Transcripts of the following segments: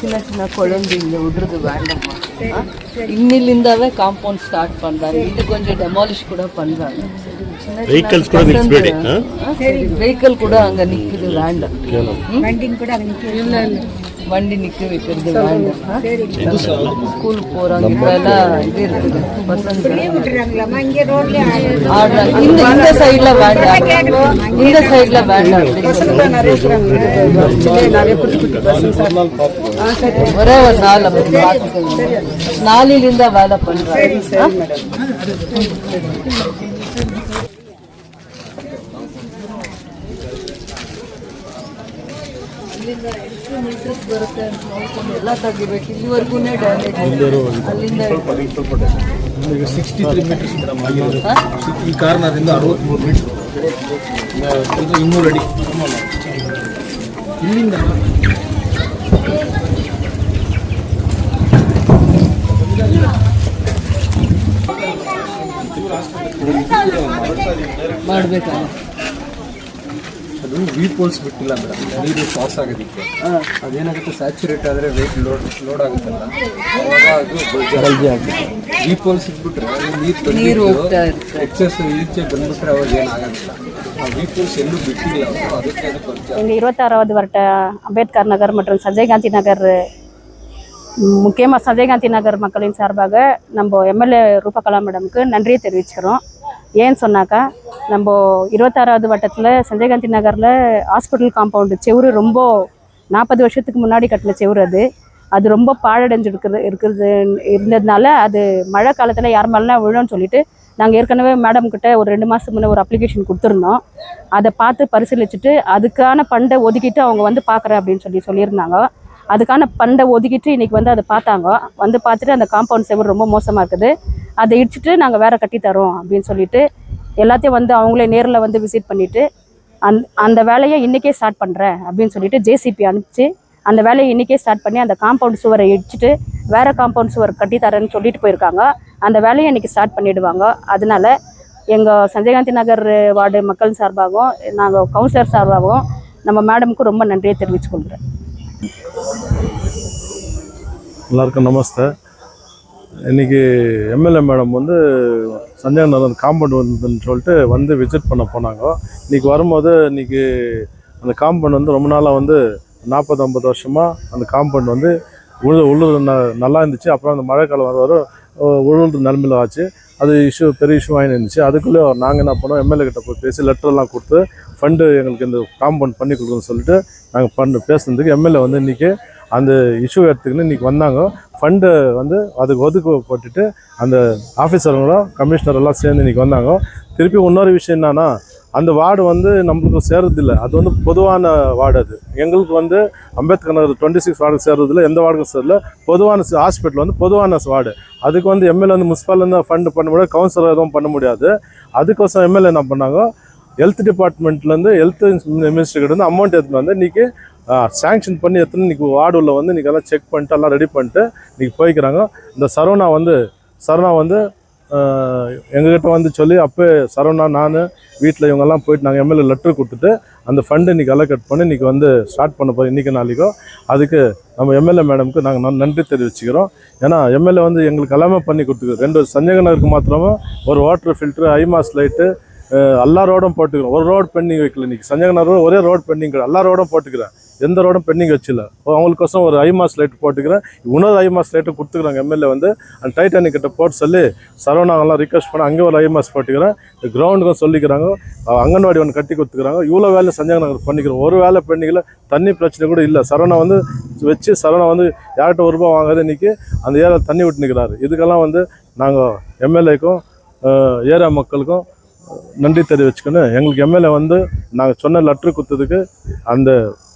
சின்ன சின்ன குழந்தைங்க விடுறது வேண்டாமா. இன்னிலிருந்தாவே காம்பவுண்ட் ஸ்டார்ட் பண்றாங்க. இது கொஞ்சம் டெமாலிஷ் கூட பண்றாங்க. வெஹிக்கிள் கூட அங்க நிக்குது வேண்டாம். வண்டி நிக்க வைக்கிறது வேண்டாம். ஸ்கூல் போறாங்க இப்பெல்லாம் இது இருக்குது பசங்க ஆடுறாங்க. இந்த சைட்ல வேண்டாம், இந்த சைட்ல வேண்டாம். ஒரே ஒரு நாள் அப்படி பார்த்துக்கோங்க. நாளிலிருந்தா வேலை பண்றாங்க. ಮೀಟರ್ಸ್ ಬರುತ್ತೆ ಅಂತ ನೋಡ್ಕೊಂಡು ಎಲ್ಲ ತೆಗಿಬೇಕು. ಇಲ್ಲಿವರೆಗೂ ಡ್ಯಾಮೇಜ್ ಅಲ್ಲಿಂದ 63 ಮೀಟರ್ಸ್ ಈ ಕಾರ್ನರಿಂದ 63 ಮೀಟರ್ 200 ಅಡಿ ಇಲ್ಲಿಂದ ಮಾಡಬೇಕಾ. ಅದು ವೀಪೋಲ್ಸ್ ಬಿಟ್ಟಿಲ್ಲ ಅಂದ್ರೆ ನೀರು ಪಾಸ್ ಆಗೋದಕ್ಕೆ ಅದೇನಾಗುತ್ತೆ, ಸ್ಯಾಚುರೇಟ್ ಆದರೆ ವೆಯ್ಟ್ ಲೋಡ್ ಆಗುತ್ತಲ್ಲ, ಅವಾಗ ಅದು ಬಲ್ಜಿ ಆಗುತ್ತೆ. ವೀಪೋಲ್ಸ್ ಇಟ್ಬಿಟ್ರೆ ನೀರು ಎಕ್ಸಸ್ ಈಚೆ ಬಂದ್ಬಿಟ್ರೆ ಅವಾಗ ಏನಾಗೋದಿಲ್ಲ. ಆ ವೀಪೋಲ್ಸ್ ಎಲ್ಲೂ ಬಿಟ್ಟಿಲ್ಲ, ಅದಕ್ಕೆ ಅದು ಬಲ್ಜಿ. 26வது வருட அம்பேத்கர் நகர் மற்றும் சஞ்சய் காந்தி நகர், முக்கியமாக சஞ்சய் காந்தி நகர் மக்களின் சார்பாக நம்ம எம்எல்ஏ ரூபகலா மேடமுக்கு நன்றியை தெரிவிச்சுக்கிறோம். ஏன்னு சொன்னாக்கா, நம்ம 26வது வட்டத்தில் சஞ்சய் காந்தி நகரில் ஹாஸ்பிட்டல் காம்பவுண்டு செவுரு ரொம்ப 40 வருஷத்துக்கு முன்னாடி கட்டின செவுரு அது ரொம்ப பாழடைஞ்சிருக்கிறது இருந்ததுனால அது மழை காலத்தில் யார் மேலாம் விழும்னு சொல்லிட்டு நாங்கள் ஏற்கனவே மேடம் கிட்ட ஒரு 2 மாதத்துக்கு முன்னே ஒரு அப்ளிகேஷன் கொடுத்துருந்தோம். அதை பார்த்து பரிசீலிச்சுட்டு அதுக்கான ஃபண்டை ஒதுக்கிட்டு அவங்க வந்து பார்க்குறேன் அப்படின்னு சொல்லியிருந்தாங்க. அதுக்கான ஃபண்டை ஒதுக்கிட்டு இன்றைக்கி வந்து அதை பார்த்தாங்க. வந்து பார்த்துட்டு அந்த காம்பவுண்ட் செவுரு ரொம்ப மோசமாக இருக்குது, அதை இடிச்சிட்டு நாங்கள் வேறு கட்டித்தரோம் அப்படின்னு சொல்லிட்டு எல்லாத்தையும் வந்து அவங்களே நேரில் வந்து விசிட் பண்ணிவிட்டு அந்த வேலையை இன்றைக்கே ஸ்டார்ட் பண்ணுறேன் அப்படின்னு சொல்லிட்டு ஜேசிபி அனுப்பிச்சு அந்த வேலையை இன்றைக்கே ஸ்டார்ட் பண்ணி அந்த காம்பவுண்ட் சுவரை இடிச்சிட்டு வேறு காம்பவுண்ட் சுவர் கட்டித்தரேன்னு சொல்லிட்டு போயிருக்காங்க. அந்த வேலையை இன்றைக்கி ஸ்டார்ட் பண்ணிவிடுவாங்க. அதனால் எங்கள் சஞ்சய் காந்தி நகர் வார்டு மக்கள் சார்பாகவும் நாங்கள் கவுன்சிலர் சார்பாகவும் நம்ம மேடமுக்கு ரொம்ப நன்றியை தெரிவித்து கொள்கிறேன். எல்லாருக்கும் நமஸ்தே. இன்றைக்கி எம்எல்ஏ மேடம் வந்து சஞ்சய் நகர் காம்பவுண்ட் வந்ததுன்னு சொல்லிட்டு வந்து விசிட் பண்ண போனாங்க. இன்றைக்கி வரும்போது இன்றைக்கி அந்த காம்பவுண்ட் வந்து ரொம்ப நாளாக வந்து 40-50 வருஷமாக அந்த காம்பவுண்ட் வந்து உழுது நல்லா இருந்துச்சு. அப்புறம் அந்த மழை காலம் வர உழுது நிலமையில் ஆச்சு. அது பெரிய இஷ்யூ ஆகி இருந்துச்சு. அதுக்குள்ளே நாங்கள் என்ன பண்ணோம், எம்எல்ஏ கிட்ட போய் பேசி லெட்டர்லாம் கொடுத்து ஃபண்டு எங்களுக்கு இந்த காம்பவுண்ட் பண்ணி கொடுக்குன்னு சொல்லிட்டு நாங்கள் பேசுனதுக்கு எம்எல்ஏ வந்து இன்றைக்கி அந்த இஷ்யூ எடுத்துக்கின்னு இன்றைக்கி வந்தாங்க. ஃபண்டு வந்து அதுக்கு ஒதுக்கப்பட்டுட்டு அந்த ஆஃபீஸருங்களும் கமிஷனர் எல்லாம் சேர்ந்து இன்றைக்கி வந்தாங்க. திருப்பி இன்னொரு விஷயம் என்னன்னா, அந்த வார்டு வந்து நம்மளுக்கு சேர்றதில்லை. அது வந்து பொதுவான வார்டு. அது எங்களுக்கு வந்து அம்பேத்கர் நகர் 26 வார்டு சேர்றதில்ல, எந்த வார்டுக்கும் சேரல. பொதுவான ஹாஸ்பிட்டல் வந்து பொதுவான வார்டு. அதுக்கு வந்து எம்எல்ஏ வந்து முனிசிபாலேருந்து ஃபண்டு பண்ண முடியாது, கவுன்சிலர் எதுவும் பண்ண முடியாது. அதுக்கோசம் எம்எல்ஏ என்ன பண்ணாங்க, ஹெல்த் டிபார்ட்மெண்ட்லேருந்து ஹெல்த் மினிஸ்டர்கிட்ட வந்து அமௌண்ட் எடுத்துகிட்டு வந்து இன்றைக்கி சாங்ஷன் பண்ணி எத்தனை இன்றைக்கி வார்டுல வந்து இன்றைக்கி எல்லாம் செக் பண்ணிட்டு எல்லாம் ரெடி பண்ணிட்டு இன்றைக்கி போய்க்கிறாங்க. இந்த சரவணா வந்து எங்ககிட்ட வந்து சொல்லி அப்போ சரவணா நான் வீட்டில் இவங்கெல்லாம் போயிட்டு நாங்கள் எம்எல்ஏ லெட்டர் கொடுத்துட்டு அந்த ஃபண்டு இன்றைக்கி அலோகேட் பண்ணி இன்றைக்கி வந்து ஸ்டார்ட் பண்ண போகிறோம். இன்றைக்கி நாளைக்கோ அதுக்கு நம்ம எம்எல்ஏ மேடமுக்கு நாங்கள் நன்றி தெரிவிச்சுக்கிறோம். ஏன்னா எம்எல்ஏ வந்து எங்களுக்கு எல்லாமே பண்ணி கொடுத்துருக்கு. 2 சஞ்சய் நகருக்கு மாத்திரமும் ஒரு வாட்டர் ஃபில்ட்ரு, ஐமாஸ் லைட்டு, எல்லா ரோடும் போட்டுக்கிறோம். ஒரு ரோடு பெண்டிங் வைக்கல. இன்றைக்கி சஞ்சய் நகர் ஒரே ரோடு பெண்டிங், எல்லா ரோடும் போட்டுக்கிறேன், எந்த ரோடும் பெண்டிங் வச்சில்ல. அவங்களுக்கோசம் ஒரு ஐமாஸ் லைட் போட்டுக்கிறேன். இன்னொரு ஐமாஸ் லைட்டு கொடுத்துக்குறாங்க எம்எல்ஏ வந்து அந்த டைட்டானிக் கிட்ட போட்டு சொல்லி சரவணாங்கெல்லாம் ரிக்வஸ்ட் பண்ணி அங்கே ஒரு ஐமாஸ் போட்டுக்கிறேன். இந்த கிரவுண்டுக்கும் சொல்லிக்கிறாங்க, அங்கன்வாடி ஒன்று கட்டி கொடுத்துக்கிறாங்க. இவ்வளோ வேலை சஞ்சய் நகர் பண்ணிக்கிறோம். ஒரு வேலை பெண்டிங்கில் தண்ணி பிரச்சனை கூட இல்லை. சரவணா வந்து சரவணா வந்து யார்கிட்ட ₹1 வாங்காது இன்றைக்கி அந்த ஏரியாவில் தண்ணி விட்டு நிற்கிறாரு. இதுக்கெல்லாம் வந்து நாங்கள் எம்எல்ஏக்கும் ஏரியா மக்களுக்கும் நன்றி தெரிவிச்சுக்கணும். எங்களுக்கு எம்எல்ஏ வந்து நாங்கள் சொன்ன லெட்ரு கொடுத்ததுக்கு அந்த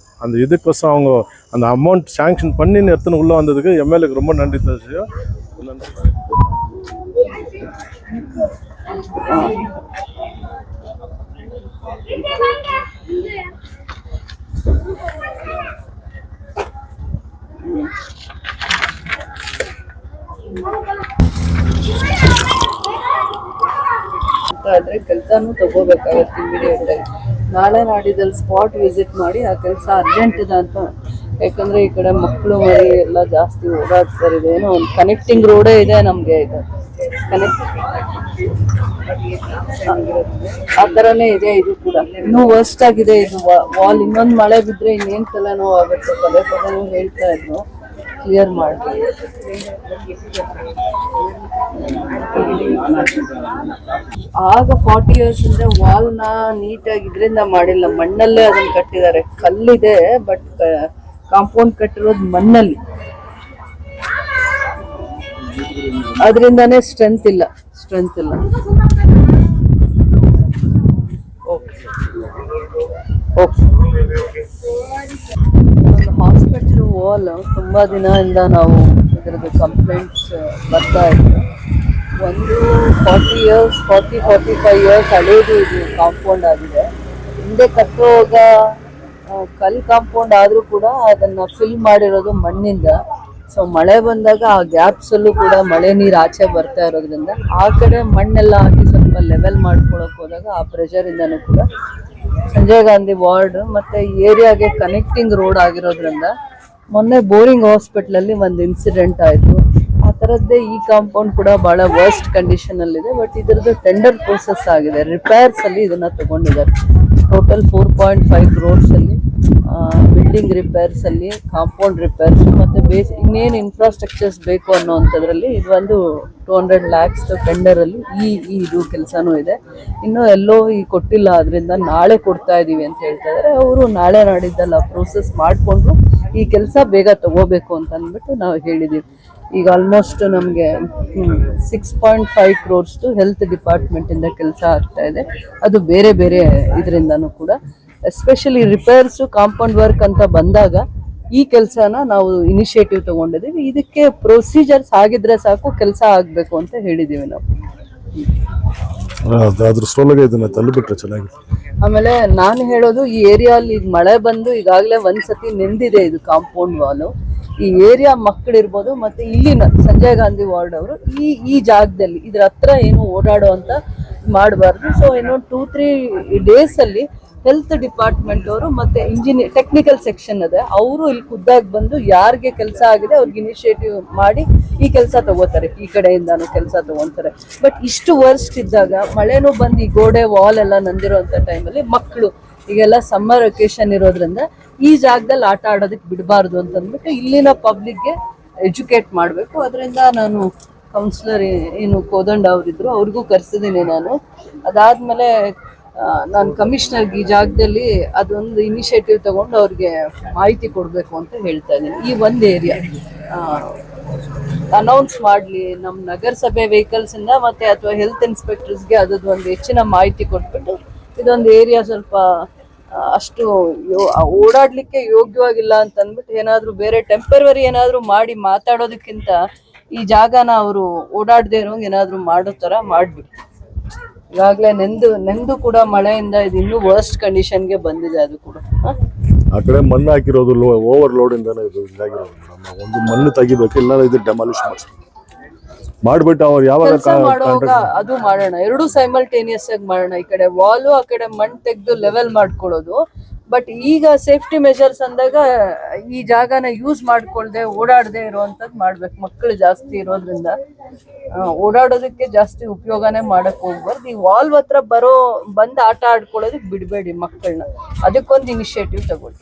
இதுக்கோசம் அவங்க அந்த அமௌண்ட் சாங்ஷன் பண்ணி எடுத்துன்னு உள்ளே வந்ததுக்கு எம்எல்ஏக்கு ரொம்ப நன்றி தெரிவிச்சுக்கோம். நன்றி. ಆದರೆ ಕೆಲಸನೂ ತಗೋಬೇಕಾಗತ್ತೆ ಇಮಿಡಿಯೇಟಾಗಿ. ನಾಳೆ ನಾಡಿದಲ್ಲಿ ಸ್ಪಾಟ್ ವಿಸಿಟ್ ಮಾಡಿ ಆ ಕೆಲಸ ಅರ್ಜೆಂಟ್ ಇದೆ ಅಂತ ಯಾಕಂದ್ರೆ ಈ ಕಡೆ ಮಕ್ಕಳು ಮರಿ ಎಲ್ಲ ಜಾಸ್ತಿ ಓಡಾಡ್ತಾರೆ. ಇದೆ ಏನೋ ಒಂದು ಕನೆಕ್ಟಿಂಗ್ ರೋಡೇ ಇದೆ ನಮ್ಗೆ ಇದು ಕನೆಕ್ಟ್ ಆ ಥರನೇ ಇದೆ. ಇದು ಕೂಡ ಇನ್ನೂ ವರ್ಸ್ಟ್ ಆಗಿದೆ ಇದು ವಾಲ್. ಇನ್ನೊಂದು ಮಳೆ ಬಿದ್ರೆ ಇನ್ನೇನು ತಲೆನೋವು ಆಗುತ್ತೆ. ಪದೇ ಪದೇ ಹೇಳ್ತಾ ಇದ್ರು ಕ್ಲಿಯರ್ ಮಾಡಿ. ಆಗ 40 years ಅಂದ್ರೆ ವಾಲ್ನ ನೀಟಾಗಿ ಇದರಿಂದ ಮಾಡಿಲ್ಲ, ಮಣ್ಣಲ್ಲೇ ಅದನ್ನ ಕಟ್ಟಿದ್ದಾರೆ. ಕಲ್ಲಿದೆ ಬಟ್ ಕಾಂಪೌಂಡ್ ಕಟ್ಟಿರೋದು ಮಣ್ಣಲ್ಲಿ, ಅದರಿಂದಾನೇ ಸ್ಟ್ರೆಂತ್ ಇಲ್ಲ. ಹಾಸ್ಪಿಟಲ್ ವಾಲ್ ತುಂಬಾ ದಿನದಿಂದ ನಾವು ಇದರದ್ದು ಕಂಪ್ಲೇಂಟ್ಸ್ ಬರ್ತಾ ಇತ್ತು. ಒಂದು 45 years ಹಳೇದು ಇದು ಕಾಂಪೌಂಡ್ ಆಗಿದೆ. ಹಿಂದೆ ಕಟ್ಟುವಾಗ ಕಲ್ ಕಾಂಪೌಂಡ್ ಆದ್ರೂ ಕೂಡ ಅದನ್ನ ಫಿಲ್ ಮಾಡಿರೋದು ಮಣ್ಣಿಂದ. ಸೊ ಮಳೆ ಬಂದಾಗ ಆ ಗ್ಯಾಪ್ಸ್ ಅಲ್ಲೂ ಕೂಡ ಮಳೆ ನೀರು ಆಚೆ ಬರ್ತಾ ಇರೋದ್ರಿಂದ ಆ ಕಡೆ ಮಣ್ಣೆಲ್ಲ ಹಾಕಿ ಸ್ವಲ್ಪ ಲೆವೆಲ್ ಮಾಡ್ಕೊಳಕ್ ಹೋದಾಗ ಆ ಪ್ರೆಷರ್ ಇಂದನೂ ಕೂಡ ಸಂಜಯ್ ಗಾಂಧಿ ವಾರ್ಡ್ ಮತ್ತೆ ಏರಿಯಾಗೆ ಕನೆಕ್ಟಿಂಗ್ ರೋಡ್ ಆಗಿರೋದ್ರಿಂದ ಮೊನ್ನೆ ಬೋರಿಂಗ್ ಹಾಸ್ಪಿಟಲ್ ಅಲ್ಲಿ ಒಂದು ಇನ್ಸಿಡೆಂಟ್ ಆಯ್ತು. ಆ ಥರದ್ದೇ ಈ ಕಾಂಪೌಂಡ್ ಕೂಡ ಬಹಳ ವರ್ಸ್ಟ್ ಕಂಡೀಷನ್ ಅಲ್ಲಿ ಇದೆ. ಬಟ್ ಇದರದ್ದು ಟೆಂಡರ್ ಪ್ರೋಸೆಸ್ ಆಗಿದೆ. ರಿಪೇರ್ಸ್ ಅಲ್ಲಿ ಇದನ್ನ ತಗೊಂಡಿದ್ದಾರೆ. ಟೋಟಲ್ 4.5 crores ಅಲ್ಲಿ ಬಿಲ್ಡಿಂಗ್ ರಿಪೇರ್ಸ್ ಅಲ್ಲಿ, ಕಾಂಪೌಂಡ್ ರಿಪೇರ್ಸ್ ಮತ್ತೆ ಇನ್ನೇನು ಇನ್ಫ್ರಾಸ್ಟ್ರಕ್ಚರ್ಸ್ ಬೇಕು ಅನ್ನೋಂಥದ್ರಲ್ಲಿ ಇದು ಒಂದು 200 lakhs ಟೆಂಡರ್ ಅಲ್ಲಿ ಇದು ಕೆಲಸನೂ ಇದೆ. ಇನ್ನು ಎಲ್ಲೋ ಈ ಕೊಟ್ಟಿಲ್ಲ, ಅದರಿಂದ ನಾಳೆ ಕೊಡ್ತಾ ಇದೀವಿ ಅಂತ ಹೇಳ್ತಾ ಇದ್ದಾರೆ. ಅವರು ನಾಳೆ ನಾಡಿದ್ದಲ್ಲ ಪ್ರೋಸೆಸ್ ಮಾಡಿಕೊಂಡು ಈ ಕೆಲಸ ಬೇಗ ತಗೋಬೇಕು ಅಂತ ಅಂದ್ಬಿಟ್ಟು ನಾವು ಹೇಳಿದ್ದೀವಿ. ಈಗ ಆಲ್ಮೋಸ್ಟ್ ನಮಗೆ 6.5 crores ಹೆಲ್ತ್ ಡಿಪಾರ್ಟ್ಮೆಂಟಿಂದ ಕೆಲಸ ಆಗ್ತಾ ಇದೆ. ಅದು ಬೇರೆ ಬೇರೆ ಇದರಿಂದನೂ ಕೂಡ ಎಸ್ಪೆಷಲಿ ರಿಪೇರ್ಸು ಕಾಂಪೌಂಡ್ ವರ್ಕ್ ಅಂತ ಬಂದಾಗ ಈ ಕೆಲಸನ ನಾವು ಇನಿಷಿಯೇಟಿವ್ ತಗೊಂಡಿದ್ದೀವಿ. ಇದಕ್ಕೆ ಪ್ರೊಸೀಜರ್ಸ್ ಆಗಿದ್ರೆ ಸಾಕು, ಕೆಲಸ ಆಗಬೇಕು ಅಂತ ಹೇಳಿದ್ದೀವಿ ನಾವು. ಅದ್ರ ಸೋಲಾಗೆ ಇದನ್ನ ತಳ್ಳಿಬಿಟ್ರೆ ಚೆನ್ನಾಗಿದೆ. ಆಮೇಲೆ ನಾನು ಹೇಳೋದು, ಈ ಏರಿಯಾಲ್ಲಿ ಈಗ ಮಳೆ ಬಂದು ಈಗಾಗಲೇ ಒಂದ್ಸತಿ ನೆಂದಿದೆ ಇದು ಕಾಂಪೌಂಡ್ ವಾಲು. ಈ ಏರಿಯಾ ಮಕ್ಕಳಿರ್ಬೋದು ಮತ್ತೆ ಇಲ್ಲಿನ ಸಂಜಯ್ ಗಾಂಧಿ ವಾರ್ಡ್ ಅವರು ಈ ಜಾಗದಲ್ಲಿ ಇದ್ರ ಹತ್ರ ಏನು ಓಡಾಡೋ ಅಂತ ಮಾಡಬಾರ್ದು. ಸೊ ಇನ್ನು 2-3 days ಅಲ್ಲಿ ಹೆಲ್ತ್ ಡಿಪಾರ್ಟ್ಮೆಂಟ್ ಅವರು ಮತ್ತೆ ಟೆಕ್ನಿಕಲ್ ಸೆಕ್ಷನ್ ಇದೆ, ಅವರು ಇಲ್ಲಿ ಖುದ್ದಾಗಿ ಬಂದು ಯಾರಿಗೆ ಕೆಲಸ ಆಗಿದೆ ಅವ್ರಿಗೆ ಇನಿಷಿಯೇಟಿವ್ ಮಾಡಿ ಈ ಕೆಲಸ ತಗೋತಾರೆ. ಈ ಕಡೆಯಿಂದಾನು ಕೆಲಸ ತಗೊಂತಾರೆ. ಬಟ್ ಇಷ್ಟು ವರ್ಸ್ಟ್ ಇದ್ದಾಗ ಮಳೆನೂ ಬಂದು ಈ ಗೋಡೆ ವಾಲ್ ಎಲ್ಲ ನಂದಿರೋಂಥ ಟೈಮಲ್ಲಿ ಮಕ್ಕಳು ಈಗೆಲ್ಲ ಸಮ್ಮರ್ ವೆಕೇಶನ್ ಇರೋದ್ರಿಂದ ಈ ಜಾಗದಲ್ಲಿ ಆಟ ಆಡೋದಕ್ಕೆ ಬಿಡಬಾರ್ದು ಅಂತಂದ್ಬಿಟ್ಟು ಇಲ್ಲಿನ ಪಬ್ಲಿಕ್ಗೆ ಎಜುಕೇಟ್ ಮಾಡಬೇಕು. ಅದರಿಂದ ನಾನು ಕೌನ್ಸಿಲರ್ ಏನು ಕೋದಂಡ ಅವರಿದ್ರು, ಅವ್ರಿಗೂ ಕರೆಸಿದ್ದೀನಿ ನಾನು. ಅದಾದಮೇಲೆ ನಾನು ಕಮಿಷನರ್ಗೆ ಈ ಜಾಗದಲ್ಲಿ ಅದೊಂದು ಇನಿಷಿಯೇಟಿವ್ ತಗೊಂಡು ಅವ್ರಿಗೆ ಮಾಹಿತಿ ಕೊಡಬೇಕು ಅಂತ ಹೇಳ್ತಾ ಇದ್ದೀನಿ. ಈ ಒಂದು ಏರಿಯಾ ಅನೌನ್ಸ್ ಮಾಡಲಿ ನಮ್ಮ ನಗರಸಭೆ ವೆಹಿಕಲ್ಸಿಂದ ಮತ್ತೆ ಅಥವಾ ಹೆಲ್ತ್ ಇನ್ಸ್ಪೆಕ್ಟರ್ಸ್ಗೆ ಅದೊಂದು ಹೆಚ್ಚಿನ ಮಾಹಿತಿ ಕೊಟ್ಬಿಟ್ಟು ಇದೊಂದು ಏರಿಯಾ ಸ್ವಲ್ಪ ಅಷ್ಟು ಓಡಾಡ್ಲಿಕ್ಕೆ ಯೋಗ್ಯವಾಗಿಲ್ಲ ಅಂತ ಅಂದ್ಬಿಟ್ಟು ಏನಾದರೂ ಬೇರೆ ಟೆಂಪರರಿ ಏನಾದರೂ ಮಾಡಿ ಮಾತಾಡೋದಕ್ಕಿಂತ ಈ ಜಾಗನ ಅವರು ಓಡಾಡದೇ ಇರೋಂಗೆ ಏನಾದರೂ ಮಾಡೋ ಥರ ಮಾಡಿಬಿಟ್ಟು. ಈಗಾಗಲೇ ನೆಂದು ಕೂಡ ಮಳೆಯಿಂದ ಇದು ಇನ್ನೂ ವರ್ಸ್ಟ್ ಕಂಡೀಷನ್ಗೆ ಬಂದಿದೆ. ಅದು ಕೂಡ ಆ ಕಡೆ ಮಣ್ಣು ಹಾಕಿರೋದು ಓವರ್ ಲೋಡ್ ಇಂದಾನೆ ಇದು ಇದಾಗಿರೋದು. ಒಂದು ಮಣ್ಣು ತೆಗಿಬೇಕು, ಇಲ್ಲ ಇದು ಡೆಮಾಲಿಷ್ ಮಾಡ್ಬಿಟ್ಟು ಅವ್ರು ಯಾವಾಗ ಮಾಡುವಾಗ ಅದು ಮಾಡೋಣ, ಎರಡೂ ಸೈಮಲ್ಟೇನಿಯಸ್ ಆಗಿ ಮಾಡೋಣ. ಈ ಕಡೆ ವಾಲು ಆ ಕಡೆ ಮಣ್ಣು ತೆಗೆದು ಲೆವೆಲ್ ಮಾಡ್ಕೊಳ್ಳೋದು. ಬಟ್ ಈಗ ಸೇಫ್ಟಿ ಮೆಷರ್ಸ್ ಅಂದಾಗ ಈ ಜಾಗನ ಯೂಸ್ ಮಾಡ್ಕೊಳ್ದೆ ಓಡಾಡದೆ ಇರುವಂತದ್ದು ಮಾಡ್ಬೇಕು. ಮಕ್ಕಳು ಜಾಸ್ತಿ ಇರೋದ್ರಿಂದ ಓಡಾಡೋದಕ್ಕೆ ಜಾಸ್ತಿ ಉಪಯೋಗನೇ ಮಾಡಕ್ ಹೋಗ್ಬಾರ್ದು. ಈ ವಾಲ್ ಹತ್ರ ಬಂದು ಆಟ ಆಡ್ಕೊಳ್ಳೋದಕ್ಕೆ ಬಿಡಬೇಡಿ ಮಕ್ಕಳನ್ನ. ಅದಕ್ಕೊಂದು ಇನಿಷಿಯೇಟಿವ್ ತಗೊಳ್ಳಿ.